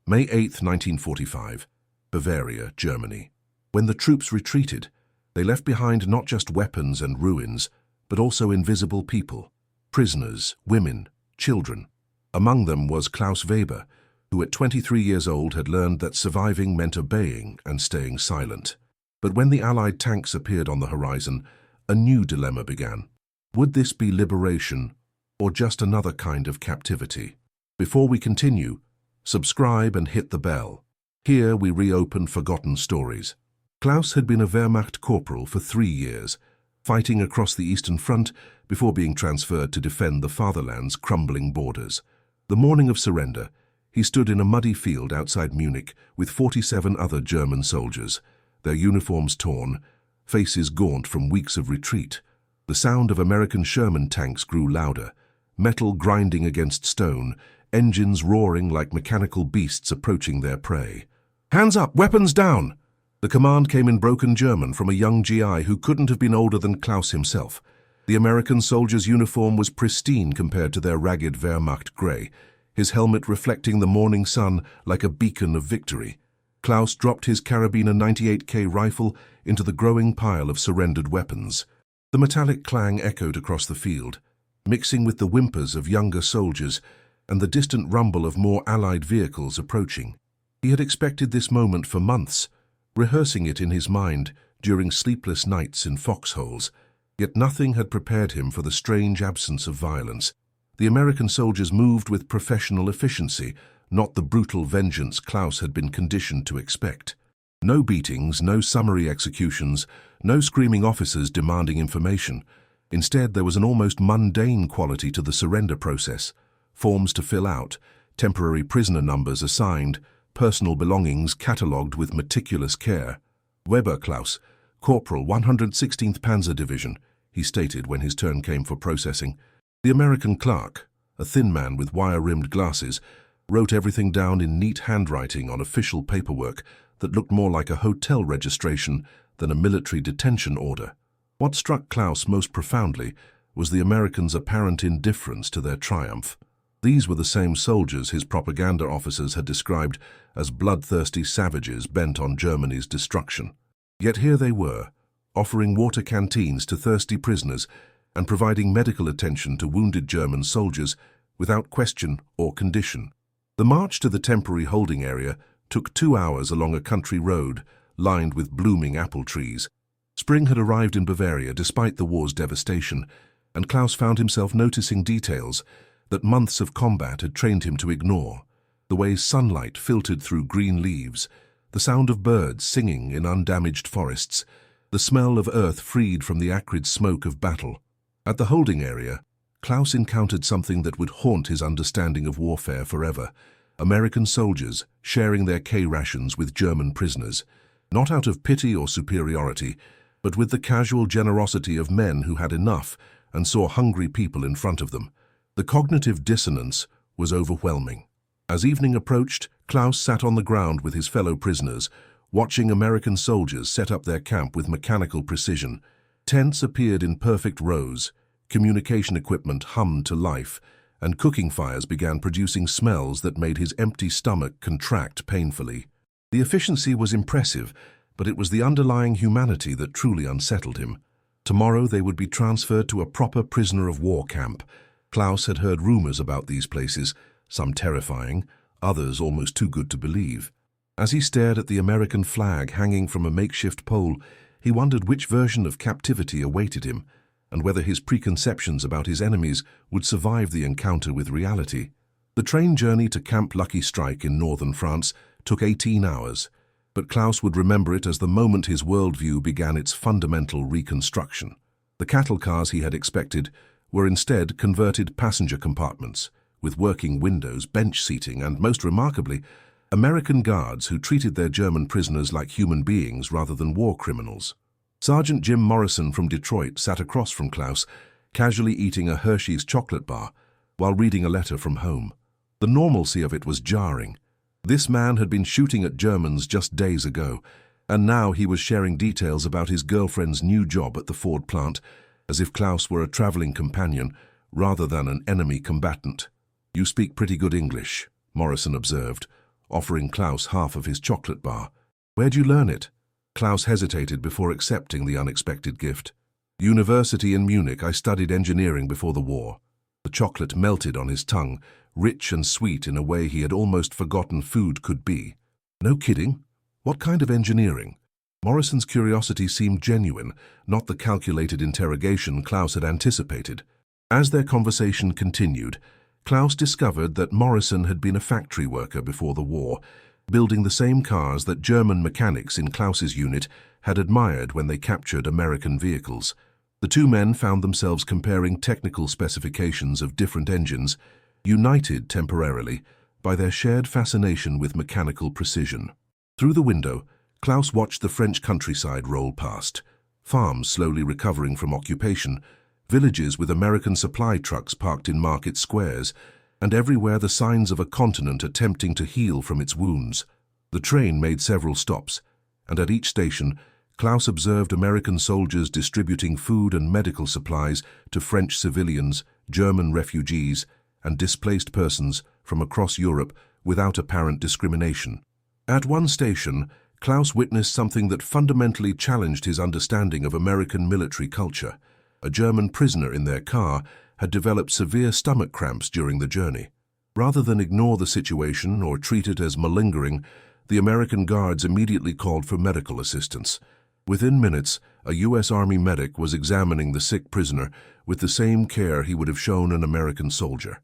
May 8, 1945, Bavaria, Germany. When the troops retreated, they left behind not just weapons and ruins, but also invisible people, prisoners, women, children. Among them was Klaus Weber, who at 23 years old had learned that surviving meant obeying and staying silent. But when the Allied tanks appeared on the horizon, a new dilemma began. Would this be liberation or just another kind of captivity? Before we continue, subscribe and hit the bell. Here we reopen forgotten stories. Klaus had been a Wehrmacht corporal for 3 years, fighting across the Eastern Front before being transferred to defend the fatherland's crumbling borders. The morning of surrender, he stood in a muddy field outside Munich with 47 other German soldiers, their uniforms torn, faces gaunt from weeks of retreat. The sound of American Sherman tanks grew louder, metal grinding against stone, engines roaring like mechanical beasts approaching their prey. "Hands up! Weapons down!" The command came in broken German from a young GI who couldn't have been older than Klaus himself. The American soldier's uniform was pristine compared to their ragged Wehrmacht grey, his helmet reflecting the morning sun like a beacon of victory. Klaus dropped his carabiner 98K rifle into the growing pile of surrendered weapons. The metallic clang echoed across the field, mixing with the whimpers of younger soldiers and the distant rumble of more Allied vehicles approaching. He had expected this moment for months, rehearsing it in his mind during sleepless nights in foxholes, yet nothing had prepared him for the strange absence of violence. The American soldiers moved with professional efficiency, not the brutal vengeance Klaus had been conditioned to expect. No beatings, no summary executions, no screaming officers demanding information. Instead, there was an almost mundane quality to the surrender process. Forms to fill out, temporary prisoner numbers assigned, personal belongings catalogued with meticulous care. "Weber Klaus, Corporal 116th Panzer Division," he stated when his turn came for processing. The American clerk, a thin man with wire-rimmed glasses, wrote everything down in neat handwriting on official paperwork that looked more like a hotel registration than a military detention order. What struck Klaus most profoundly was the Americans' apparent indifference to their triumph. These were the same soldiers his propaganda officers had described as bloodthirsty savages bent on Germany's destruction. Yet here they were, offering water canteens to thirsty prisoners and providing medical attention to wounded German soldiers without question or condition. The march to the temporary holding area took 2 hours along a country road lined with blooming apple trees. Spring had arrived in Bavaria despite the war's devastation, and Klaus found himself noticing details that months of combat had trained him to ignore. The way sunlight filtered through green leaves, the sound of birds singing in undamaged forests, the smell of earth freed from the acrid smoke of battle. At the holding area, Klaus encountered something that would haunt his understanding of warfare forever. American soldiers sharing their K-rations with German prisoners, not out of pity or superiority, but with the casual generosity of men who had enough and saw hungry people in front of them. The cognitive dissonance was overwhelming. As evening approached, Klaus sat on the ground with his fellow prisoners, watching American soldiers set up their camp with mechanical precision. Tents appeared in perfect rows, communication equipment hummed to life, and cooking fires began producing smells that made his empty stomach contract painfully. The efficiency was impressive, but it was the underlying humanity that truly unsettled him. Tomorrow they would be transferred to a proper prisoner of war camp. Klaus had heard rumors about these places, some terrifying, others almost too good to believe. As he stared at the American flag hanging from a makeshift pole, he wondered which version of captivity awaited him, and whether his preconceptions about his enemies would survive the encounter with reality. The train journey to Camp Lucky Strike in northern France took 18 hours, but Klaus would remember it as the moment his worldview began its fundamental reconstruction. The cattle cars he had expected were instead converted passenger compartments, with working windows, bench seating, and, most remarkably, American guards who treated their German prisoners like human beings rather than war criminals. Sergeant Jim Morrison from Detroit sat across from Klaus, casually eating a Hershey's chocolate bar while reading a letter from home. The normalcy of it was jarring. This man had been shooting at Germans just days ago, and now he was sharing details about his girlfriend's new job at the Ford plant, as if Klaus were a traveling companion rather than an enemy combatant. "You speak pretty good English," Morrison observed, offering Klaus half of his chocolate bar. "Where'd you learn it?" Klaus hesitated before accepting the unexpected gift. "University in Munich. I studied engineering before the war." The chocolate melted on his tongue, rich and sweet in a way he had almost forgotten food could be. "No kidding? What kind of engineering?" Morrison's curiosity seemed genuine, not the calculated interrogation Klaus had anticipated. As their conversation continued, Klaus discovered that Morrison had been a factory worker before the war, building the same cars that German mechanics in Klaus's unit had admired when they captured American vehicles. The two men found themselves comparing technical specifications of different engines, united temporarily by their shared fascination with mechanical precision. Through the window, Klaus watched the French countryside roll past, farms slowly recovering from occupation, villages with American supply trucks parked in market squares, and everywhere the signs of a continent attempting to heal from its wounds. The train made several stops, and at each station, Klaus observed American soldiers distributing food and medical supplies to French civilians, German refugees, and displaced persons from across Europe without apparent discrimination. At one station, Klaus witnessed something that fundamentally challenged his understanding of American military culture. A German prisoner in their car had developed severe stomach cramps during the journey. Rather than ignore the situation or treat it as malingering, the American guards immediately called for medical assistance. Within minutes, a U.S. Army medic was examining the sick prisoner with the same care he would have shown an American soldier.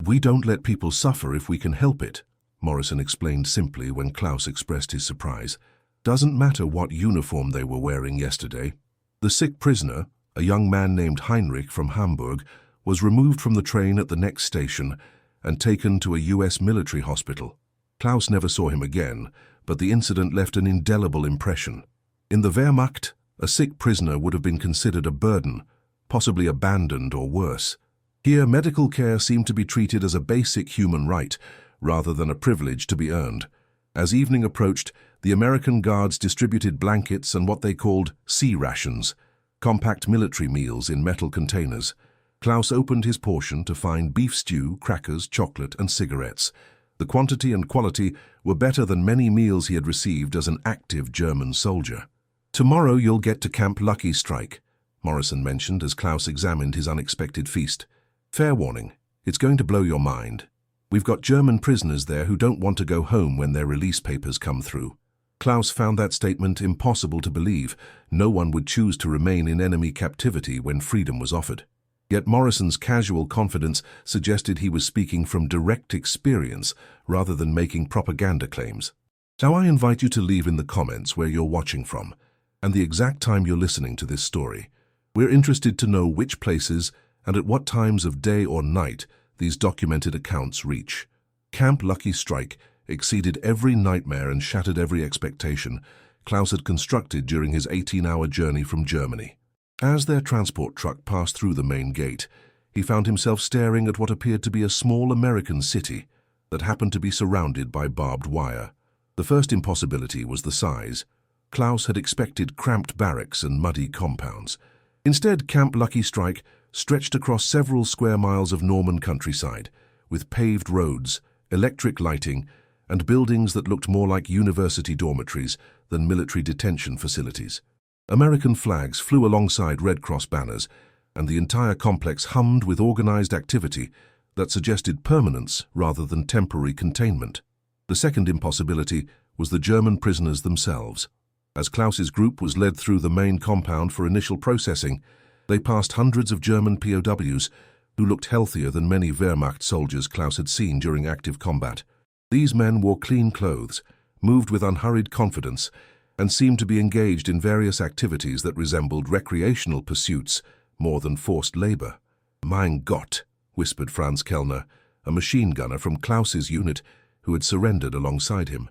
"We don't let people suffer if we can help it," Morrison explained simply when Klaus expressed his surprise. "Doesn't matter what uniform they were wearing yesterday." The sick prisoner, a young man named Heinrich from Hamburg, was removed from the train at the next station and taken to a U.S. military hospital. Klaus never saw him again, but the incident left an indelible impression. In the Wehrmacht, a sick prisoner would have been considered a burden, possibly abandoned or worse. Here, medical care seemed to be treated as a basic human right, rather than a privilege to be earned. As evening approached, the American guards distributed blankets and what they called sea rations, compact military meals in metal containers. Klaus opened his portion to find beef stew, crackers, chocolate, and cigarettes. The quantity and quality were better than many meals he had received as an active German soldier. "Tomorrow you'll get to Camp Lucky Strike," Morrison mentioned as Klaus examined his unexpected feast. "Fair warning, it's going to blow your mind. We've got German prisoners there who don't want to go home when their release papers come through." Klaus found that statement impossible to believe. No one would choose to remain in enemy captivity when freedom was offered. Yet Morrison's casual confidence suggested he was speaking from direct experience rather than making propaganda claims. Now I invite you to leave in the comments where you're watching from and the exact time you're listening to this story. We're interested to know which places and at what times of day or night these documented accounts reach. Camp Lucky Strike exceeded every nightmare and shattered every expectation Klaus had constructed during his 18-hour journey from Germany. As their transport truck passed through the main gate, he found himself staring at what appeared to be a small American city that happened to be surrounded by barbed wire. The first impossibility was the size. Klaus had expected cramped barracks and muddy compounds. Instead, Camp Lucky Strike stretched across several square miles of Norman countryside, with paved roads, electric lighting, and buildings that looked more like university dormitories than military detention facilities. American flags flew alongside Red Cross banners, and the entire complex hummed with organized activity that suggested permanence rather than temporary containment. The second impossibility was the German prisoners themselves. As Klaus's group was led through the main compound for initial processing, they passed hundreds of German POWs who looked healthier than many Wehrmacht soldiers Klaus had seen during active combat. These men wore clean clothes, moved with unhurried confidence, and seemed to be engaged in various activities that resembled recreational pursuits more than forced labor. "Mein Gott," whispered Franz Kellner, a machine gunner from Klaus's unit who had surrendered alongside him.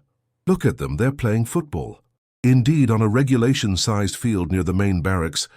"Look at them, they're playing football." Indeed, on a regulation-sized field near the main barracks,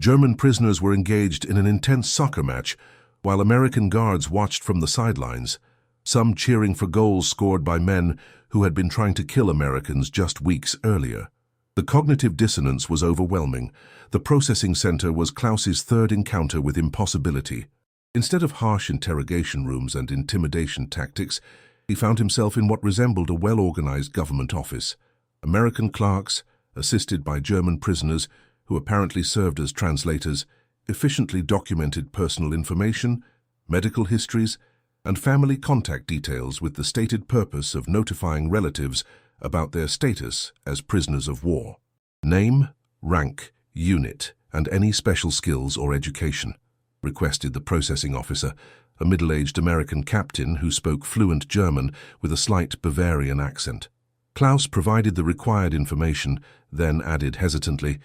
German prisoners were engaged in an intense soccer match, while American guards watched from the sidelines, some cheering for goals scored by men who had been trying to kill Americans just weeks earlier. The cognitive dissonance was overwhelming. The processing center was Klaus's third encounter with impossibility. Instead of harsh interrogation rooms and intimidation tactics, He found himself in what resembled a well-organized government office. American clerks, assisted by German prisoners who apparently served as translators, efficiently documented personal information, medical histories, and family contact details with the stated purpose of notifying relatives about their status as prisoners of war. Name, rank, unit, and any special skills or education, requested the processing officer, a middle-aged American captain who spoke fluent German with a slight Bavarian accent. Klaus provided the required information, then added hesitantly,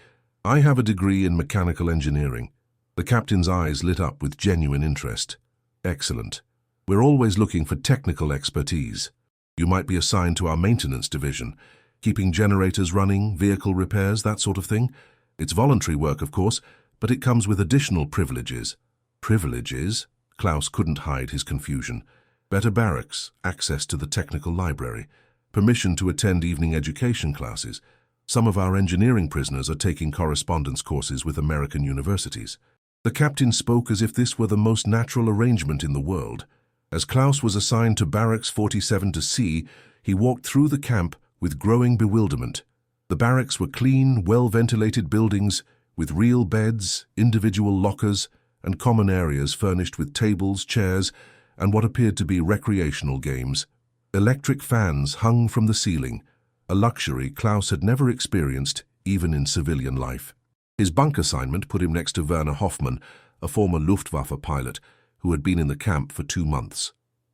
"I have a degree in mechanical engineering." The captain's eyes lit up with genuine interest. "Excellent. We're always looking for technical expertise. You might be assigned to our maintenance division, keeping generators running, vehicle repairs, that sort of thing. It's voluntary work, of course, but it comes with additional privileges." Privileges? Klaus couldn't hide his confusion. Better barracks, access to the technical library, permission to attend evening education classes. Some of our engineering prisoners are taking correspondence courses with American universities. The captain spoke as if this were the most natural arrangement in the world. As Klaus was assigned to Barracks 47 to C, he walked through the camp with growing bewilderment. The barracks were clean, well-ventilated buildings with real beds, individual lockers, and common areas furnished with tables, chairs, and what appeared to be recreational games. Electric fans hung from the ceiling, a luxury Klaus had never experienced even in civilian life. His bunk assignment put him next to Werner Hoffmann, a former Luftwaffe pilot who had been in the camp for 2 months.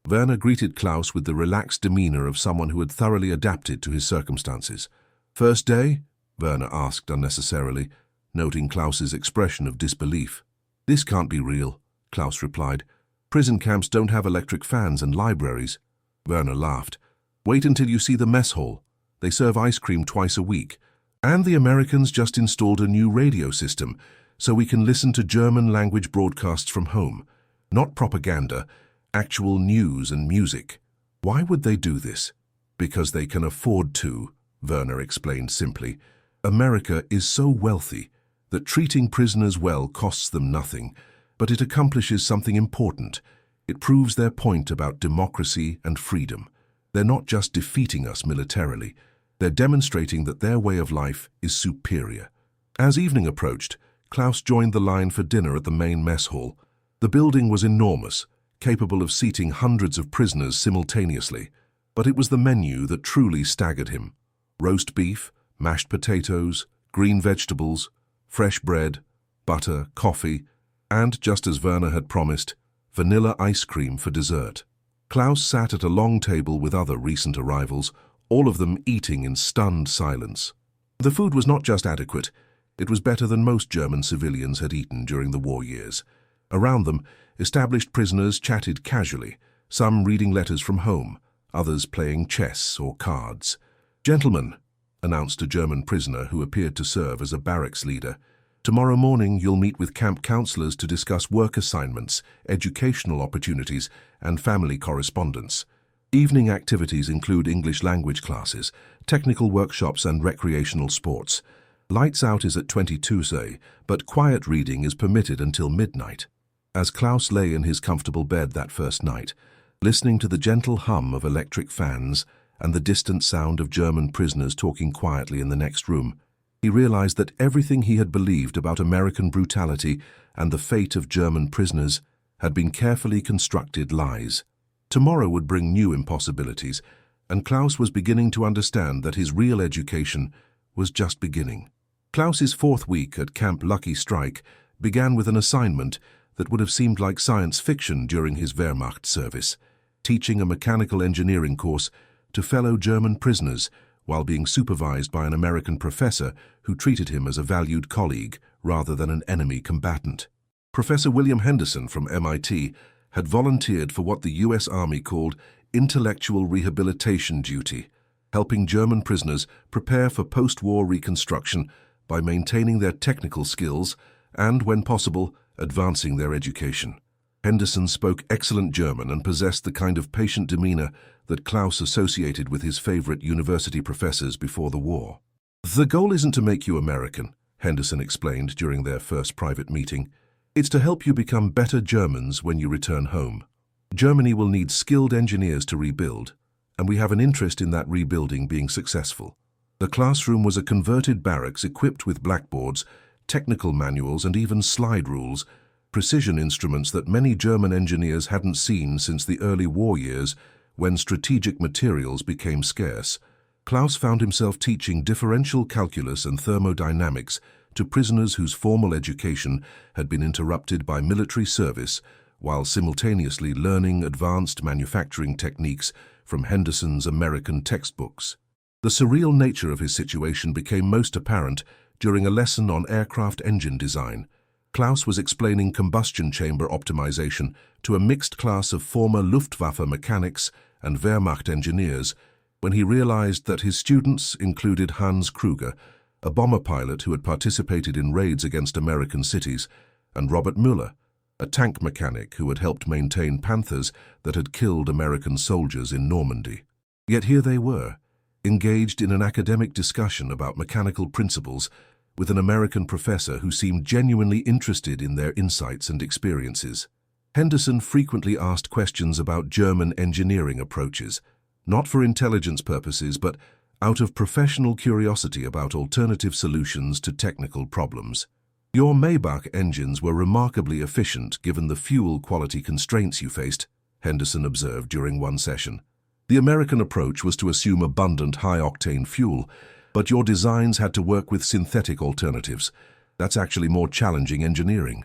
Werner greeted Klaus with the relaxed demeanor of someone who had thoroughly adapted to his circumstances. "First day?" Werner asked unnecessarily, noting Klaus's expression of disbelief. "This can't be real," Klaus replied. "Prison camps don't have electric fans and libraries." Werner laughed. "Wait until you see the mess hall. They serve ice cream twice a week. And the Americans just installed a new radio system, so we can listen to German-language broadcasts from home. Not propaganda, actual news and music. Why would they do this? Because they can afford to," Werner explained simply. "America is so wealthy that treating prisoners well costs them nothing, but it accomplishes something important. It proves their point about democracy and freedom. They're not just defeating us militarily, they're demonstrating that their way of life is superior." As evening approached, Klaus joined the line for dinner at the main mess hall. The building was enormous, capable of seating hundreds of prisoners simultaneously, but it was the menu that truly staggered him. Roast beef, mashed potatoes, green vegetables, fresh bread, butter, coffee, and, just as Werner had promised, vanilla ice cream for dessert. Klaus sat at a long table with other recent arrivals, all of them eating in stunned silence. The food was not just adequate, it was better than most German civilians had eaten during the war years. Around them, established prisoners chatted casually, some reading letters from home, others playing chess or cards. "Gentlemen," announced a German prisoner who appeared to serve as a barracks leader, "tomorrow morning you'll meet with camp counselors to discuss work assignments, educational opportunities, and family correspondence. Evening activities include English language classes, technical workshops, and recreational sports. Lights out is at 22 say, but quiet reading is permitted until midnight." As Klaus lay in his comfortable bed that first night, listening to the gentle hum of electric fans and the distant sound of German prisoners talking quietly in the next room, he realized that everything he had believed about American brutality and the fate of German prisoners had been carefully constructed lies. Tomorrow would bring new impossibilities, and Klaus was beginning to understand that his real education was just beginning. Klaus's 4th week at Camp Lucky Strike began with an assignment that would have seemed like science fiction during his Wehrmacht service, teaching a mechanical engineering course to fellow German prisoners while being supervised by an American professor who treated him as a valued colleague rather than an enemy combatant. Professor William Henderson from MIT had volunteered for what the U.S. Army called intellectual rehabilitation duty, helping German prisoners prepare for post-war reconstruction by maintaining their technical skills and, when possible, advancing their education. Henderson spoke excellent German and possessed the kind of patient demeanor that Klaus associated with his favorite university professors before the war. "The goal isn't to make you American," Henderson explained during their first private meeting. "It's to help you become better Germans when you return home." Germany will need skilled engineers to rebuild, and we have an interest in that rebuilding being successful. The classroom was a converted barracks equipped with blackboards, technical manuals, and even slide rules, precision instruments that many German engineers hadn't seen since the early war years when strategic materials became scarce. Klaus found himself teaching differential calculus and thermodynamics to prisoners whose formal education had been interrupted by military service, while simultaneously learning advanced manufacturing techniques from Henderson's American textbooks. The surreal nature of his situation became most apparent during a lesson on aircraft engine design. Klaus was explaining combustion chamber optimization to a mixed class of former Luftwaffe mechanics and Wehrmacht engineers when he realized that his students included Hans Kruger, a bomber pilot who had participated in raids against American cities, and Robert Müller, a tank mechanic who had helped maintain Panthers that had killed American soldiers in Normandy. Yet here they were, engaged in an academic discussion about mechanical principles with an American professor who seemed genuinely interested in their insights and experiences. Henderson frequently asked questions about German engineering approaches, not for intelligence purposes, but out of professional curiosity about alternative solutions to technical problems. Your Maybach engines were remarkably efficient given the fuel quality constraints you faced, Henderson observed during one session. The American approach was to assume abundant high-octane fuel, but your designs had to work with synthetic alternatives. That's actually more challenging engineering.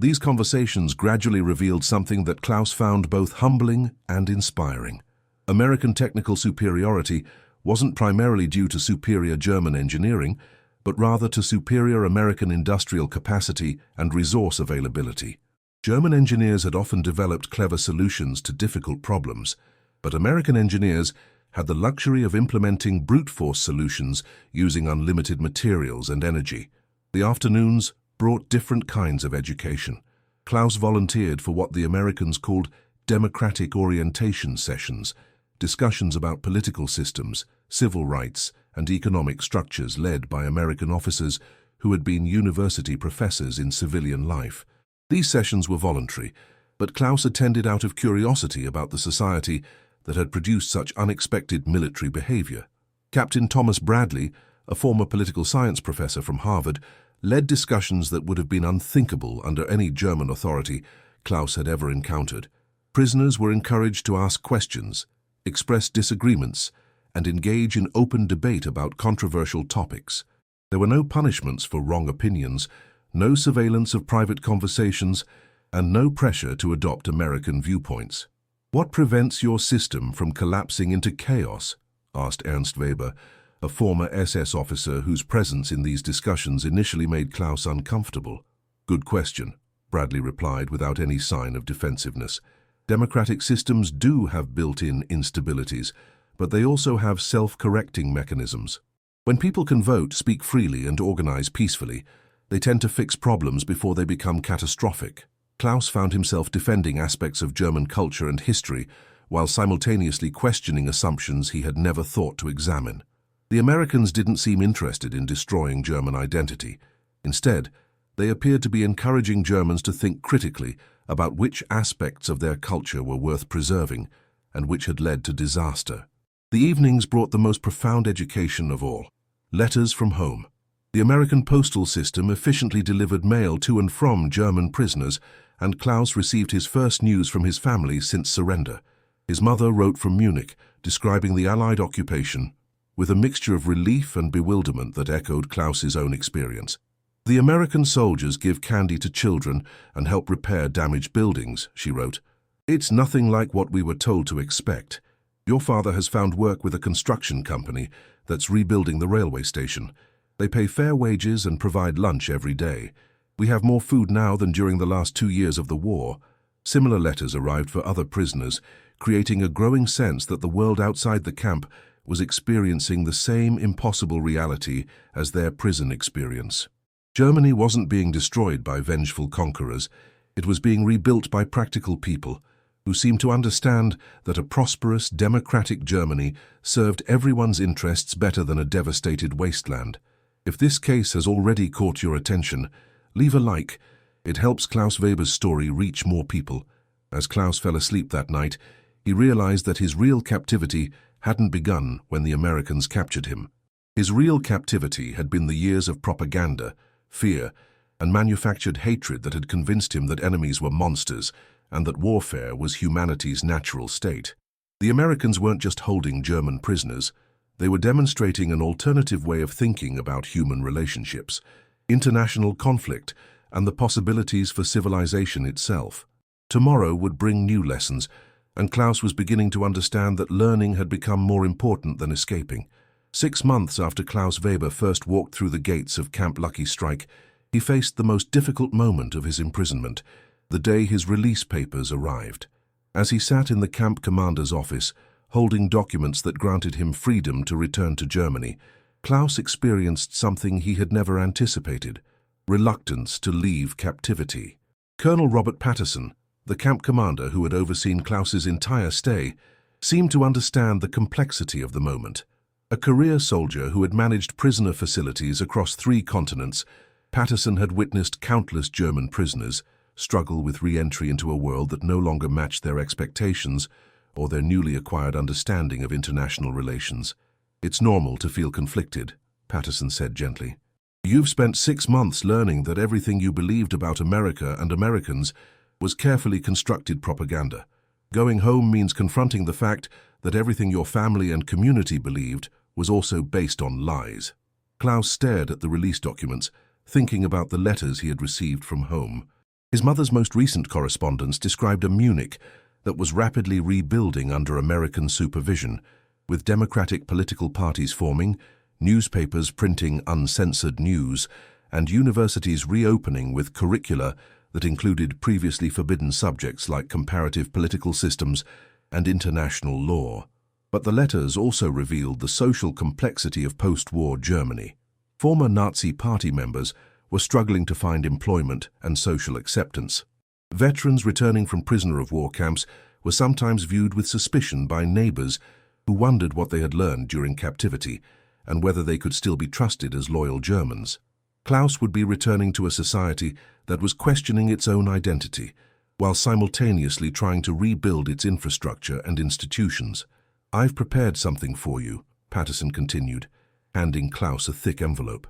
These conversations gradually revealed something that Klaus found both humbling and inspiring. American technical superiority wasn't primarily due to superior German engineering, but rather to superior American industrial capacity and resource availability. German engineers had often developed clever solutions to difficult problems, but American engineers had the luxury of implementing brute force solutions using unlimited materials and energy. The afternoons brought different kinds of education. Klaus volunteered for what the Americans called democratic orientation sessions, discussions about political systems, civil rights, and economic structures led by American officers who had been university professors in civilian life. These sessions were voluntary, but Klaus attended out of curiosity about the society that had produced such unexpected military behavior. Captain Thomas Bradley, a former political science professor from Harvard, led discussions that would have been unthinkable under any German authority Klaus had ever encountered. Prisoners were encouraged to ask questions, express disagreements, and engage in open debate about controversial topics. There were no punishments for wrong opinions, no surveillance of private conversations, and no pressure to adopt American viewpoints. "What prevents your system from collapsing into chaos?" asked Ernst Weber, a former SS officer whose presence in these discussions initially made Klaus uncomfortable. "Good question," Bradley replied without any sign of defensiveness. "Democratic systems do have built-in instabilities, but they also have self-correcting mechanisms. When people can vote, speak freely, and organize peacefully, they tend to fix problems before they become catastrophic." Klaus found himself defending aspects of German culture and history while simultaneously questioning assumptions he had never thought to examine. The Americans didn't seem interested in destroying German identity. Instead, they appeared to be encouraging Germans to think critically about which aspects of their culture were worth preserving and which had led to disaster. The evenings brought the most profound education of all: letters from home. The American postal system efficiently delivered mail to and from German prisoners, and Klaus received his first news from his family since surrender. His mother wrote from Munich, describing the Allied occupation, with a mixture of relief and bewilderment that echoed Klaus's own experience. "The American soldiers give candy to children and help repair damaged buildings," she wrote. "It's nothing like what we were told to expect. Your father has found work with a construction company that's rebuilding the railway station. They pay fair wages and provide lunch every day. We have more food now than during the last 2 years of the war." Similar letters arrived for other prisoners, creating a growing sense that the world outside the camp was experiencing the same impossible reality as their prison experience. Germany wasn't being destroyed by vengeful conquerors. It was being rebuilt by practical people who seemed to understand that a prosperous, democratic Germany served everyone's interests better than a devastated wasteland. If this case has already caught your attention, leave a like. It helps Klaus Weber's story reach more people. As Klaus fell asleep that night, he realized that his real captivity hadn't begun when the Americans captured him. His real captivity had been the years of propaganda, fear, and manufactured hatred that had convinced him that enemies were monsters and that warfare was humanity's natural state. The Americans weren't just holding German prisoners, they were demonstrating an alternative way of thinking about human relationships, international conflict, and the possibilities for civilization itself. Tomorrow would bring new lessons, and Klaus was beginning to understand that learning had become more important than escaping. 6 months after Klaus Weber first walked through the gates of Camp Lucky Strike, he faced the most difficult moment of his imprisonment, the day his release papers arrived. As he sat in the camp commander's office, holding documents that granted him freedom to return to Germany, Klaus experienced something he had never anticipated: reluctance to leave captivity. Colonel Robert Patterson, the camp commander who had overseen Klaus's entire stay, seemed to understand the complexity of the moment. A career soldier who had managed prisoner facilities across 3 continents, Patterson had witnessed countless German prisoners struggle with re-entry into a world that no longer matched their expectations or their newly acquired understanding of international relations. "It's normal to feel conflicted," Patterson said gently. "You've spent 6 months learning that everything you believed about America and Americans was carefully constructed propaganda. Going home means confronting the fact that everything your family and community believed was also based on lies." Klaus stared at the release documents, thinking about the letters he had received from home. His mother's most recent correspondence described a Munich that was rapidly rebuilding under American supervision, with democratic political parties forming, newspapers printing uncensored news, and universities reopening with curricula that included previously forbidden subjects like comparative political systems and international law. But the letters also revealed the social complexity of post-war Germany. Former Nazi party members were struggling to find employment and social acceptance. Veterans returning from prisoner-of-war camps were sometimes viewed with suspicion by neighbors who wondered what they had learned during captivity and whether they could still be trusted as loyal Germans. Klaus would be returning to a society that was questioning its own identity, while simultaneously trying to rebuild its infrastructure and institutions. "I've prepared something for you," Patterson continued, handing Klaus a thick envelope.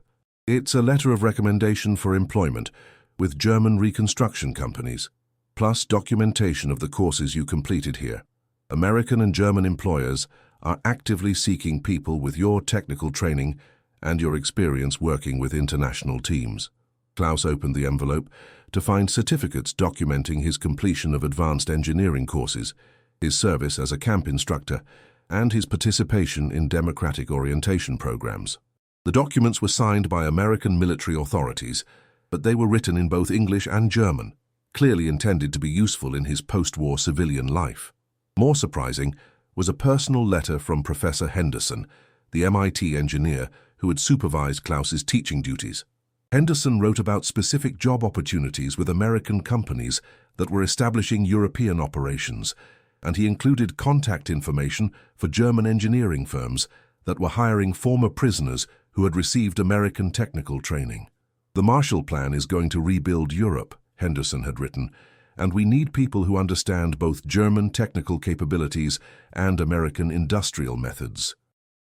"It's a letter of recommendation for employment with German reconstruction companies, plus documentation of the courses you completed here. American and German employers are actively seeking people with your technical training and your experience working with international teams." Klaus opened the envelope to find certificates documenting his completion of advanced engineering courses, his service as a camp instructor, and his participation in democratic orientation programs. The documents were signed by American military authorities, but they were written in both English and German, clearly intended to be useful in his post-war civilian life. More surprising was a personal letter from Professor Henderson, the MIT engineer who had supervised Klaus's teaching duties. Henderson wrote about specific job opportunities with American companies that were establishing European operations, and he included contact information for German engineering firms that were hiring former prisoners who had received American technical training. "The Marshall Plan is going to rebuild Europe," Henderson had written, "and we need people who understand both German technical capabilities and American industrial methods.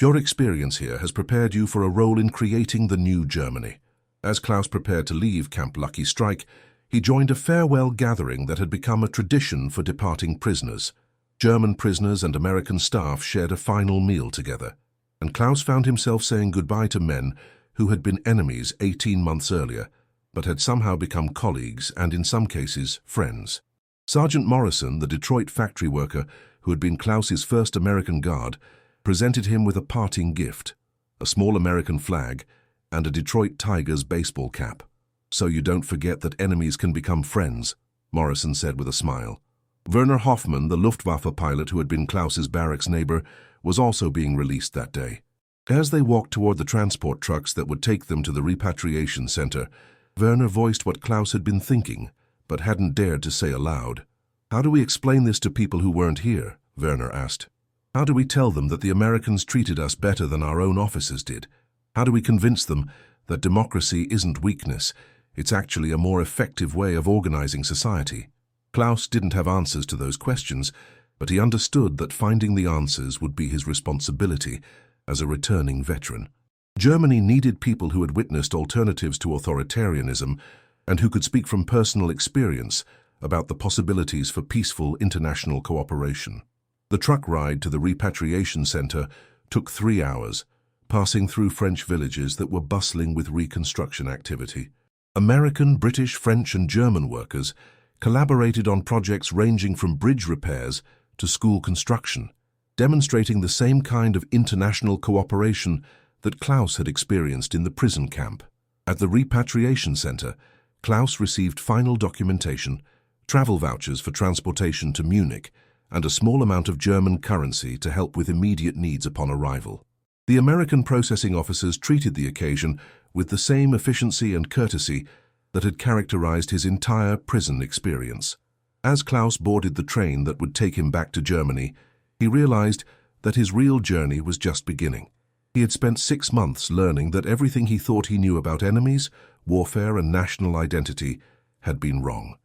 Your experience here has prepared you for a role in creating the new Germany." As Klaus prepared to leave Camp Lucky Strike, he joined a farewell gathering that had become a tradition for departing prisoners. German prisoners and American staff shared a final meal together, and Klaus found himself saying goodbye to men who had been enemies 18 months earlier, but had somehow become colleagues and, in some cases, friends. Sergeant Morrison, the Detroit factory worker who had been Klaus's first American guard, presented him with a parting gift, a small American flag and a Detroit Tigers baseball cap. "So you don't forget that enemies can become friends," Morrison said with a smile. Werner Hoffmann, the Luftwaffe pilot who had been Klaus's barracks neighbor, was also being released that day. As they walked toward the transport trucks that would take them to the repatriation center, Werner voiced what Klaus had been thinking, but hadn't dared to say aloud. "How do we explain this to people who weren't here?" Werner asked. "How do we tell them that the Americans treated us better than our own officers did? How do we convince them that democracy isn't weakness, it's actually a more effective way of organizing society?" Klaus didn't have answers to those questions, but he understood that finding the answers would be his responsibility as a returning veteran. Germany needed people who had witnessed alternatives to authoritarianism and who could speak from personal experience about the possibilities for peaceful international cooperation. The truck ride to the repatriation center took 3 hours, passing through French villages that were bustling with reconstruction activity. American, British, French, and German workers collaborated on projects ranging from bridge repairs to school construction, demonstrating the same kind of international cooperation that Klaus had experienced in the prison camp. At the repatriation center, Klaus received final documentation, travel vouchers for transportation to Munich, and a small amount of German currency to help with immediate needs upon arrival. The American processing officers treated the occasion with the same efficiency and courtesy that had characterized his entire prison experience. As Klaus boarded the train that would take him back to Germany, he realized that his real journey was just beginning. He had spent 6 months learning that everything he thought he knew about enemies, warfare, and national identity had been wrong.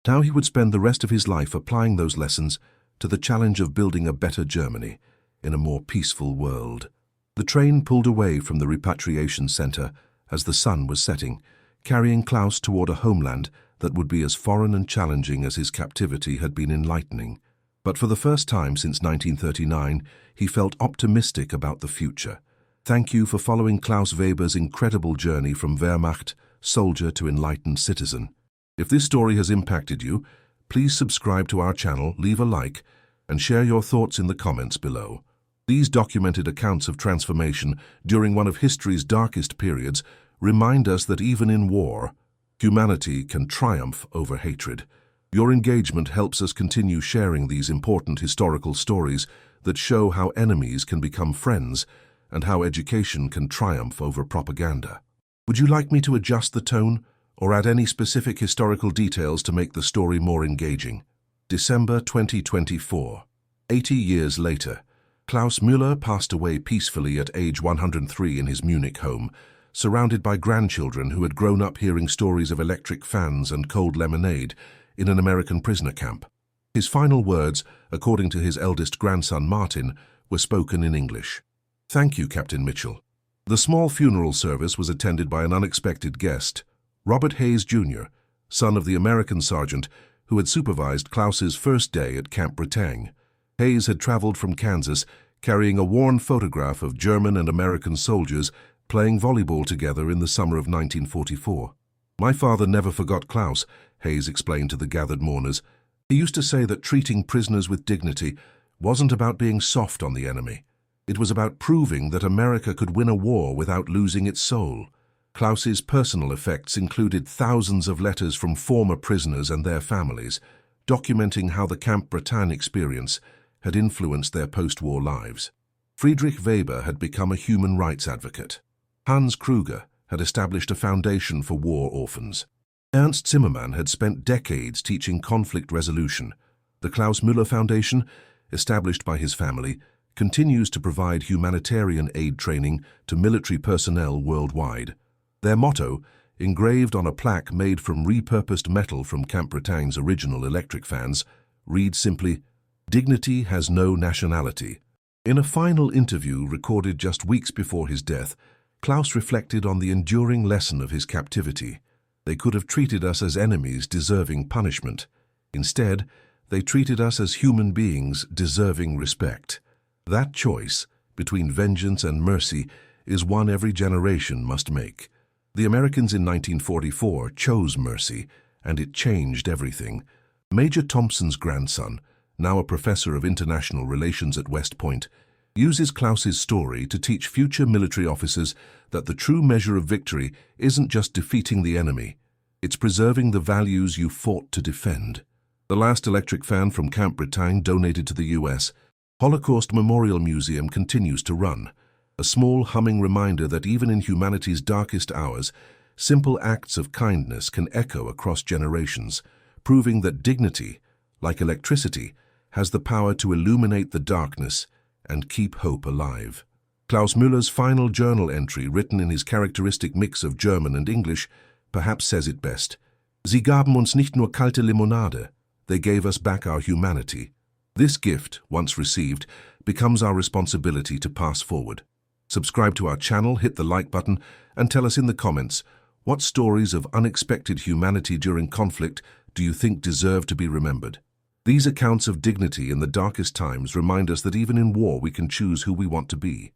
Now he would spend the rest of his life applying those lessons to the challenge of building a better Germany in a more peaceful world. The train pulled away from the repatriation center as the sun was setting, carrying Klaus toward a homeland that would be as foreign and challenging as his captivity had been enlightening. But for the first time since 1939, he felt optimistic about the future. Thank you for following Klaus Weber's incredible journey from Wehrmacht soldier to enlightened citizen. If this story has impacted you, please subscribe to our channel, leave a like, and share your thoughts in the comments below. These documented accounts of transformation during one of history's darkest periods remind us that even in war, humanity can triumph over hatred. Your engagement helps us continue sharing these important historical stories that show how enemies can become friends and how education can triumph over propaganda. Would you like me to adjust the tone or add any specific historical details to make the story more engaging? December 2024. 80 years later, Klaus Müller passed away peacefully at age 103 in his Munich home, surrounded by grandchildren who had grown up hearing stories of electric fans and cold lemonade in an American prisoner camp. His final words, according to his eldest grandson Martin, were spoken in English. "Thank you, Captain Mitchell." The small funeral service was attended by an unexpected guest, Robert Hayes Jr., son of the American sergeant who had supervised Klaus's first day at Camp Bretagne. Hayes had traveled from Kansas, carrying a worn photograph of German and American soldiers playing volleyball together in the summer of 1944. "My father never forgot Klaus," Hayes explained to the gathered mourners. "He used to say that treating prisoners with dignity wasn't about being soft on the enemy. It was about proving that America could win a war without losing its soul." Klaus's personal effects included thousands of letters from former prisoners and their families, documenting how the Camp Bretagne experience had influenced their post-war lives. Friedrich Weber had become a human rights advocate. Hans Kruger had established a foundation for war orphans. Ernst Zimmermann had spent decades teaching conflict resolution. The Klaus Müller Foundation, established by his family, continues to provide humanitarian aid training to military personnel worldwide. Their motto, engraved on a plaque made from repurposed metal from Camp Bretagne's original electric fans, reads simply, "Dignity has no nationality." In a final interview recorded just weeks before his death, Klaus reflected on the enduring lesson of his captivity. "They could have treated us as enemies deserving punishment. Instead, they treated us as human beings deserving respect. That choice between vengeance and mercy is one every generation must make." The Americans in 1944 chose mercy, and it changed everything. Major Thompson's grandson, now a professor of international relations at West Point, uses Klaus's story to teach future military officers that the true measure of victory isn't just defeating the enemy, it's preserving the values you fought to defend. The last electric fan from Camp Bretagne donated to the U.S. Holocaust Memorial Museum continues to run, a small humming reminder that even in humanity's darkest hours, simple acts of kindness can echo across generations, proving that dignity, like electricity, has the power to illuminate the darkness and keep hope alive. Klaus Müller's final journal entry, written in his characteristic mix of German and English, perhaps says it best. "Sie gaben uns nicht nur kalte Limonade, they gave us back our humanity. This gift, once received, becomes our responsibility to pass forward. Subscribe to our channel, hit the like button, and tell us in the comments, what stories of unexpected humanity during conflict do you think deserve to be remembered? These accounts of dignity in the darkest times remind us that even in war we can choose who we want to be.